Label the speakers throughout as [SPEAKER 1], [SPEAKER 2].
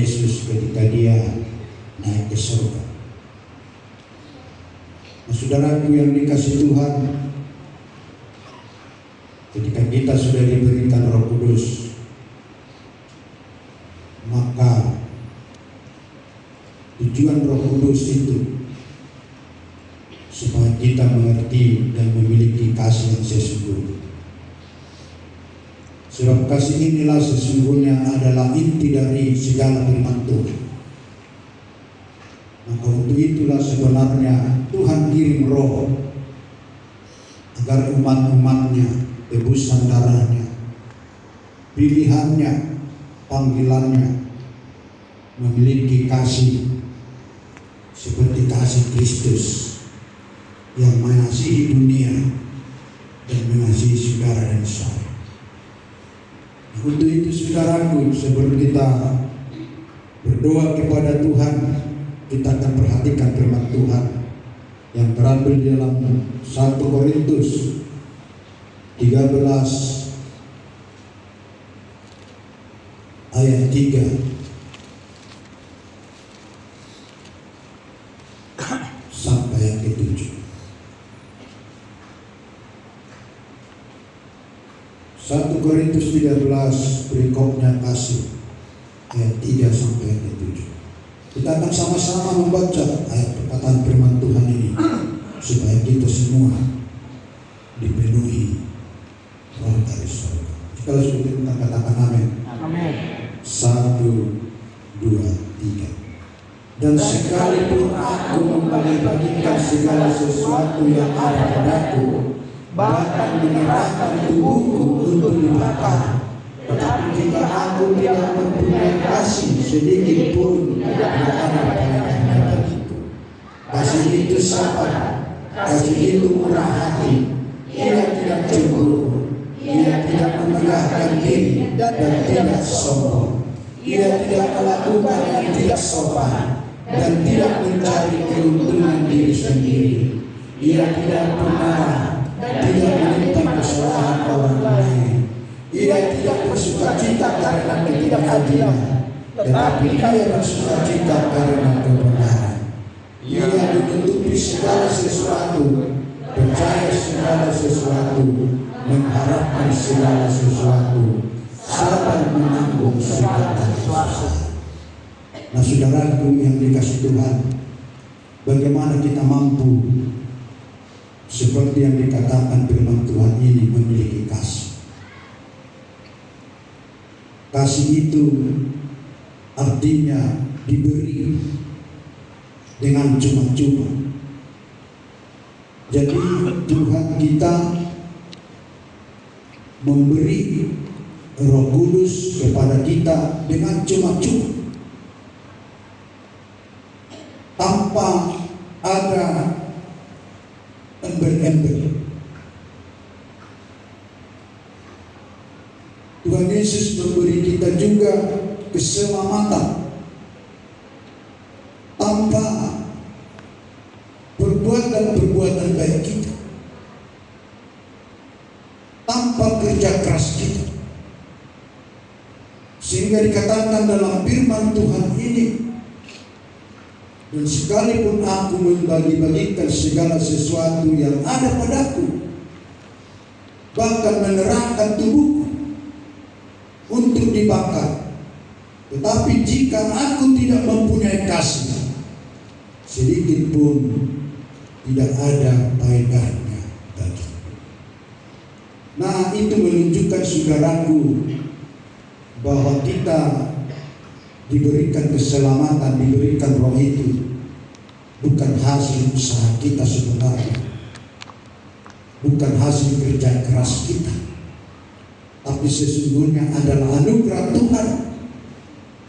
[SPEAKER 1] Yesus ketika dia naik ke surga. Nah, saudaraku yang dikasih Tuhan, ketika kita sudah diberikan Roh Kudus, maka tujuan Roh Kudus itu supaya kita mengerti dan memiliki kasih yang sesungguhnya. Sebab kasih inilah sesungguhnya adalah inti dari segala firman Tuhan. Maka untuk itulah sebenarnya Tuhan kirim Roh agar umat-umatnya, tebusan darahnya, pilihannya, panggilannya memiliki kasih seperti kasih Kristus yang mengasihi dunia dan mengasihi saudara dan saya. Untuk itu saudaraku, sebelum kita berdoa kepada Tuhan, kita akan perhatikan firman Tuhan yang terambil di dalam 1 Korintus 13 ayat 3 sampai ayat ke-7. 1 Korintus 13 berikutnya kasih ayat 3 sampai ayat ke-7. Kita akan sama-sama membaca ayat perkataan firman Tuhan ini supaya kita semua dipenuhi roh dari surga. Kalau sudah kita katakan amin.
[SPEAKER 2] Amin.
[SPEAKER 1] 1, 2, 3. Dan sekalipun aku membagi-bagikan segala sesuatu yang ada padaku, bahkan menyerahkan tubuhku untuk dibakar, tetapi jika aku tidak mempunyai kasih sedikit pun, tidak ada faedahnya bagiku. Kasih itu sabar, kasih itu murah hati, ia tidak cemburu, ia tidak memegahkan diri dan tidak sombong, ia tidak melakukan yang tidak sopan dan tidak mencari keuntungan diri sendiri, ia tidak pemarah, tidak menentang kesalahan orang lain, ia tidak bersuka cita karena ketidakadilan, tetapi ia bersuka cita karena kebenaran. Ia menutupi segala sesuatu, percaya segala sesuatu, mengharapkan segala sesuatu, sabar menanggung segala sesuatu. Nah, saudaraku yang dikasih Tuhan, bagaimana kita mampu seperti yang dikatakan firman Tuhan ini memiliki kasih. Kasih itu artinya diberi dengan cuma-cuma. Jadi Tuhan kita memberi Roh Kudus kepada kita dengan cuma-cuma, tanpa ada embel-embel. Tuhan Yesus memberi kita juga keselamatan tanpa perbuatan baik kita, tanpa kerja keras kita. Sehingga dikatakan dalam firman Tuhan ini, dan sekalipun aku membagi-bagikan segala sesuatu yang ada padaku, bahkan menyerahkan tubuhku untuk dibakar, tetapi jika aku tidak mempunyai kasih, sedikit pun tidak ada faedahnya bagiku. Nah, itu menunjukkan saudaraku bahwa kita diberikan keselamatan, diberikan roh itu bukan hasil usaha kita sebenarnya, bukan hasil kerja keras kita, tapi sesungguhnya adalah anugerah Tuhan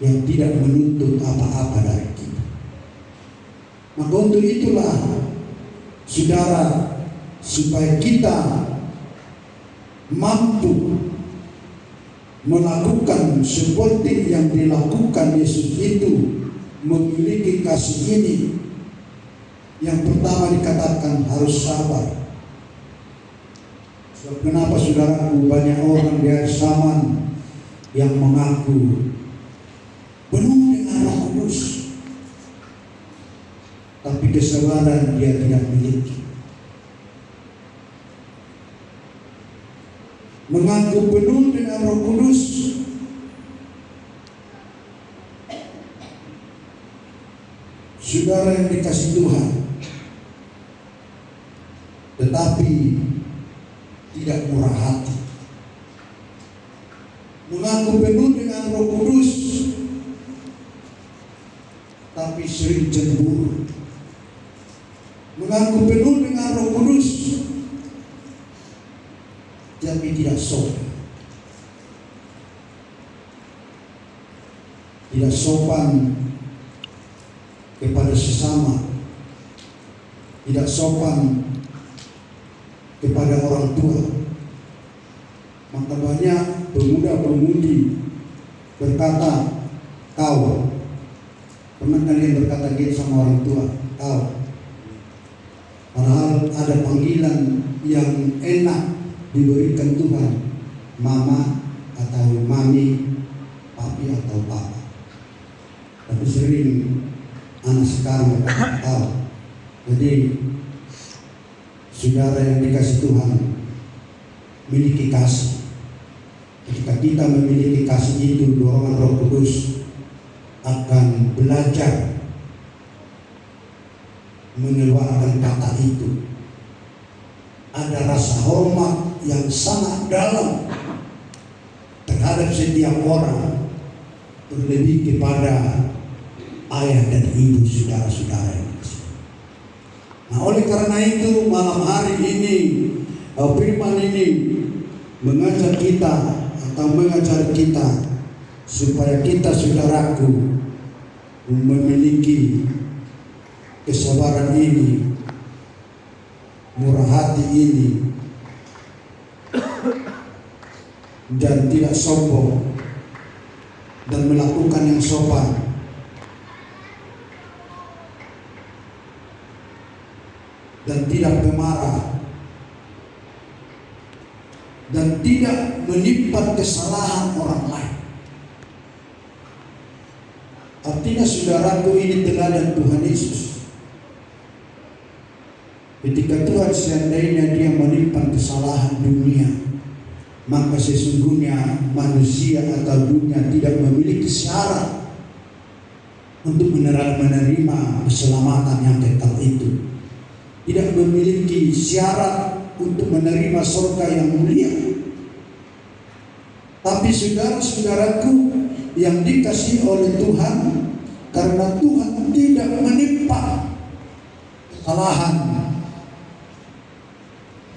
[SPEAKER 1] yang tidak menuntut apa-apa dari kita. Maka untuk itulah saudara, supaya kita mampu melakukan seperti yang dilakukan Yesus itu, memiliki kasih ini, yang pertama dikatakan harus sabar. Sebab kenapa saudaraku, banyak orang di akhir zaman yang mengaku penuh dengan Kudus, tapi kesabaran dia tidak miliki. Mengaku penuh dengan Roh Kudus, saudara yang dikasih Tuhan, tetapi tidak murah hati. Mengaku penuh dengan Roh Kudus, tapi sering cemburu. Mengaku penuh dengan Roh Kudus, tapi tidak sopan. Tidak sopan kepada sesama, tidak sopan kepada orang tua. Maka banyak pemuda-pemudi berkata, kau. Pernah kalian berkata gitu sama orang tua, kau? Padahal ada panggilan yang enak diberikan Tuhan, mama atau mami, papi atau papa. Tapi sering anak sekarang berkata kau. Jadi saudara yang dikasih Tuhan, miliki kasih. Ketika kita memiliki kasih itu, dorongan Roh Kudus akan belajar mengeluarkan kata itu. Ada rasa hormat yang sangat dalam terhadap setiap orang, terlebih kepada ayah dan ibu saudara-saudara yang dikasih. Nah, oleh karena itu malam hari ini firman ini mengajak kita atau mengajar kita supaya kita, saudaraku, memiliki kesabaran ini, murah hati ini, dan tidak sombong, dan melakukan yang sopan. Dan tidak pemarah, dan tidak menimpa kesalahan orang lain. Artinya saudaraku, ini teladan Tuhan Yesus. Ketika Tuhan seandainya dia menimpa kesalahan dunia, maka sesungguhnya manusia atau dunia tidak memiliki syarat untuk menerima keselamatan yang kekal itu. Tidak memiliki syarat untuk menerima surga yang mulia. Tapi saudara-saudaraku yang dikasihi oleh Tuhan, karena Tuhan tidak menimpa kesalahan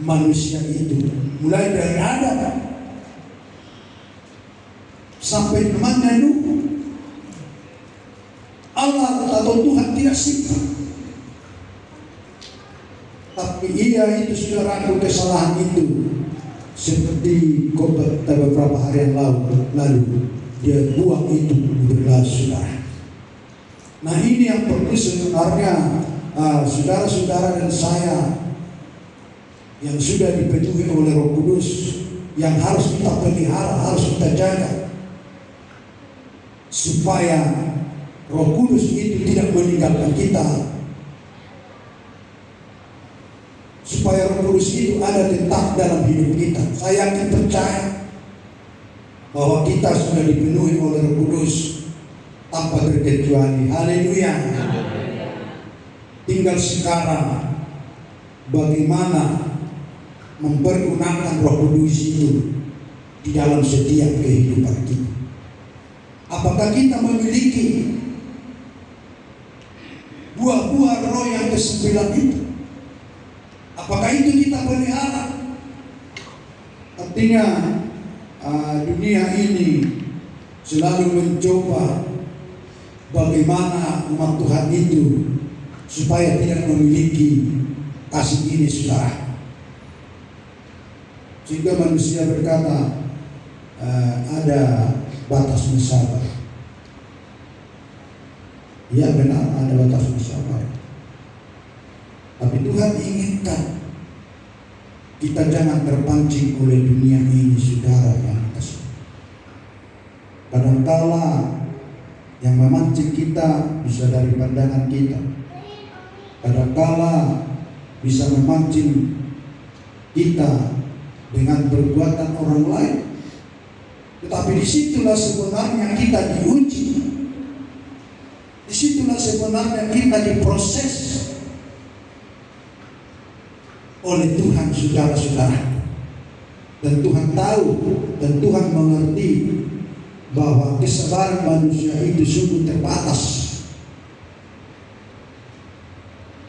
[SPEAKER 1] manusia itu, mulai dari Adam sampai temannya Nuh, Allah atau Tuhan tidak simpan. Tapi ia itu saudaraku, kesalahan itu seperti beberapa hari yang lalu dia buang itu berlalu, saudara. Nah, ini yang perlu sebenarnya saudara-saudara dan saya yang sudah dipenuhi oleh Roh Kudus, yang harus kita pelihara, harus kita jaga, supaya Roh Kudus itu tidak meninggalkan kita, supaya Roh Kudus itu ada tetap dalam hidup kita. Saya yakin percaya bahwa kita sudah dipenuhi oleh Roh Kudus tanpa terkecuali. Haleluya. Tinggal sekarang bagaimana mempergunakan Roh Kudus itu di dalam setiap kehidupan kita. Apakah kita memiliki buah-buah roh yang ke-9 itu? Apakah itu kita pelihara? Artinya dunia ini selalu mencoba bagaimana umat Tuhan itu supaya tidak memiliki kasih ini, saudara. Sehingga manusia berkata ada batas sabar. Ya benar, ada batas sabar. Tapi Tuhan inginkan kita jangan terpancing oleh dunia ini, saudara yang kasih. Kadangkala yang memancing kita bisa dari pandangan kita, kadangkala bisa memancing kita dengan perbuatan orang lain. Tetapi disitulah sebenarnya kita diuji, disitulah sebenarnya kita diproses oleh Tuhan, saudara-saudara. Dan Tuhan tahu dan Tuhan mengerti bahwa kesabaran manusia itu sungguh terbatas.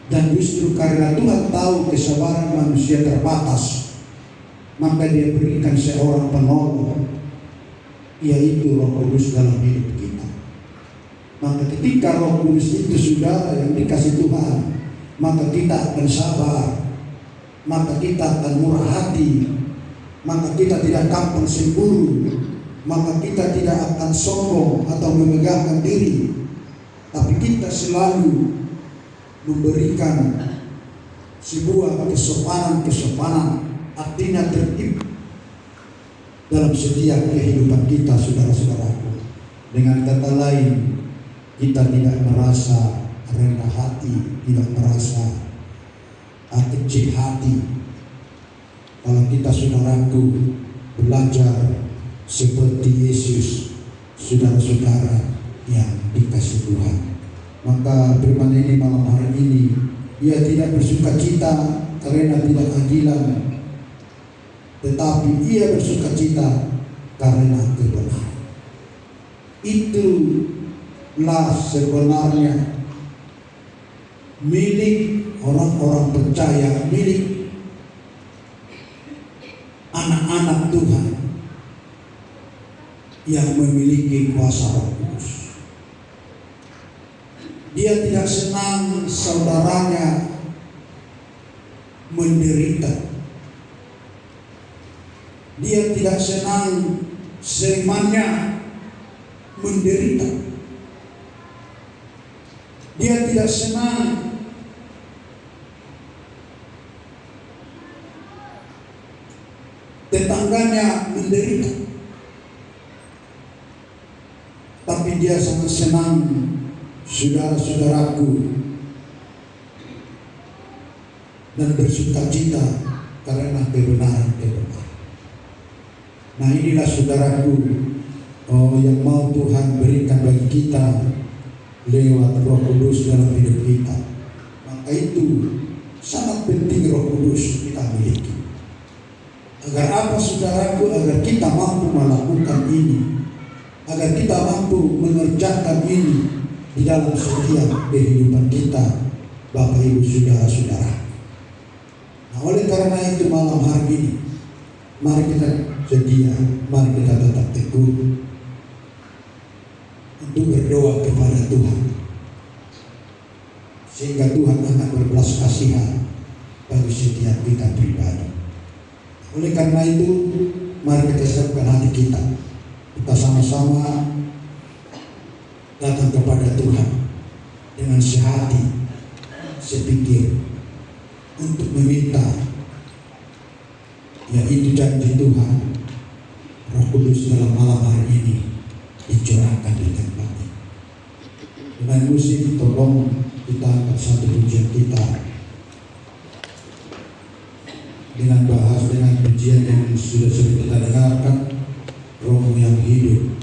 [SPEAKER 1] Dan justru karena Tuhan tahu kesabaran manusia terbatas, maka Dia berikan seorang penolong, yaitu Roh Kudus dalam hidup kita. Maka ketika Roh Kudus itu saudara yang dikasih Tuhan, maka kita akan sabar, maka kita akan murah hati, maka kita tidak gampang cemburu, maka kita tidak akan sombong atau memegahkan diri, tapi kita selalu memberikan sebuah kesopanan, artinya tertib dalam setiap kehidupan kita, saudara-saudaraku. Dengan kata lain, kita tidak merasa rendah hati, tidak merasa kecil hati. Kalau kita, saudaraku, belajar seperti Yesus, saudara-saudara yang dikasih Tuhan, maka firman ini malam hari ini, Ia tidak bersuka cita karena tidak keadilan, tetapi Ia bersuka cita karena kebenaran. Itulah sebenarnya milik orang-orang percaya, milik anak-anak Tuhan yang memiliki kuasa Roh Kudus. Dia tidak senang saudaranya menderita. Dia tidak senang seimannya menderita. Dia tidak senang tetangganya menderita, tapi Dia sangat senang, saudara-saudaraku, dan bersuka cita karena kebenaran. Nah, inilah saudaraku, yang mau Tuhan berikan bagi kita lewat Roh Kudus dalam hidup kita. Maka itu sangat penting Roh Kudus kita miliki. Agar apa, saudaraku? Agar kita mampu melakukan ini, agar kita mampu mengerjakan ini di dalam setiap kehidupan kita, Bapak Ibu saudara-saudara. Nah, oleh karena itu malam hari ini, mari kita setia, mari kita tetap teguh untuk berdoa kepada Tuhan, sehingga Tuhan akan berbelas kasihan bagi setiap kita pribadi. Oleh karena itu, mari kita siapkan hati kita. Kita sama-sama datang kepada Tuhan dengan sehati, sepikir, untuk meminta, yaitu janji Tuhan, Roh Kudus dalam malam hari ini dicurahkan di tempat ini. Dengan musik, tolong kita angkat satu pujian kita dengan bahas, dengan pujian yang sudah sering kita dengarkan, Roh yang hidup